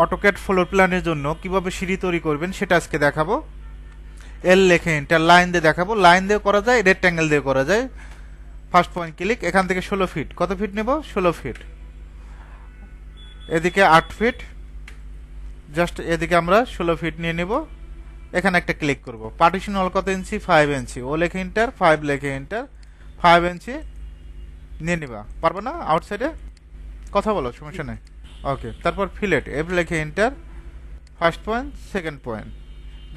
AutoCAD floor প্ল্যানের জন্য কিভাবে সিঁড়ি তৈরি করবেন সেটা আজকে দেখাবো। এল লেখে এন্টার, লাইন দিয়ে দেখাবো। লাইন দিয়ে করা যায়, রেক্ট্যাঙ্গেল দিয়ে করা যায়। ফার্স্ট পয়েন্ট ক্লিক, এখান থেকে 16 ফিট। কত ফিট নেব? 16 ফিট। এদিকে 8 ফিট, জাস্ট এদিকে আমরা 16 ফিট নিয়ে নেব। এখানে একটা ক্লিক করব। পার্টিশন হল কত ইঞ্চি? 5 ইঞ্চি। ও লেখে এন্টার, 5 লেখে এন্টার, 5 ইঞ্চি নিয়ে নিবা। পারবে না? আউটসাইডে কথা বলো, সমস্যা নেই। ওকে, তারপর ফিলেট, এফ লেখে enter, first point, second point,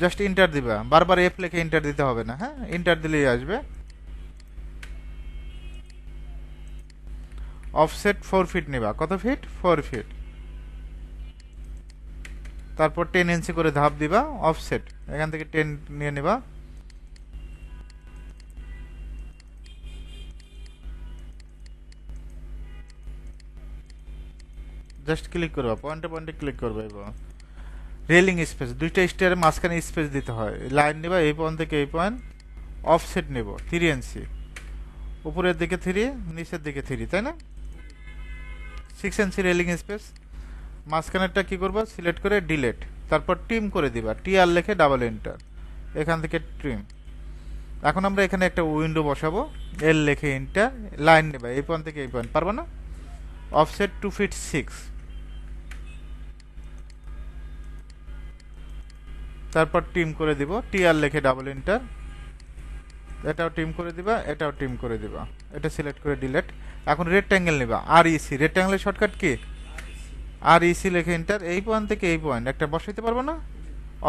just inter দিবা। বারবার এফ লেখে ইন্টার দিতে হবে না, হ্যাঁ, ইন্টার দিলেই আসবে। অফসেট 4 ফিট নিবা। কত ফিট? 4 ফিট। তারপর 10 ইঞ্চি করে ধাপ দিবা। অফসেট এখান থেকে 10 নিয়ে নিবা। জাস্ট ক্লিক করবা, পয়েন্টে পয়েন্টে ক্লিক করবে। এবার রেলিং স্পেস, দুইটা স্টেয়ারের মাঝখানে স্পেস দিতে হয়। লাইন নিবা এই পয়েন্ট থেকে এই পয়েন্ট। অফসেট নেব 3 ইঞ্চি, উপরের দিকে 3, নিচের দিকে 3, তাই না? 6 ইঞ্চি রেলিং স্পেস। মাঝখানেরটা কি করবা? সিলেক্ট করে ডিলেট, তারপর ট্রিম করে দিবা। টি আর লেখে ডাবল এন্টার, এখান থেকে ট্রিম। এখন আমরা এখানে একটা উইন্ডো বসাবো। এল লেখে এন্টার, লাইন নেবা এই পয়েন্ট থেকে এই পয়েন্ট। পারবো না? অফসেট 2 ফিট 6, তারপর ট্রিম করে দিব। টি আর লেখে ডাবল এন্টার, এটাও ট্রিম করে দিবা, এটাও ট্রিম করে দিবা। এটা সিলেক্ট করে ডিলেট। এখন রেক্ট্যাঙ্গেল নিবা, আর ইসি। রেক্ট্যাঙ্গেলের shortcut key? আর ইসি লেখে এন্টার, এই পয়েন্ট থেকে এই পয়েন্ট একটা বসাইতে পারবো না?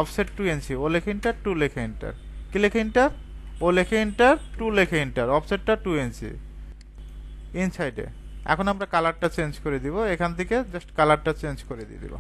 অফসেট 2 ইঞ্চি, ও লেখে এন্টার, 2 লেখে এন্টার। কি লেখে এন্টার? ও লেখে এন্টার, 2 লেখে এন্টার। অফসেটটা 2 ইঞ্চি ইনসাইডে। এখন আমরা কালারটা চেঞ্জ করে দিব, এখান থেকে জাস্ট কালারটা চেঞ্জ করে দিয়ে দিব।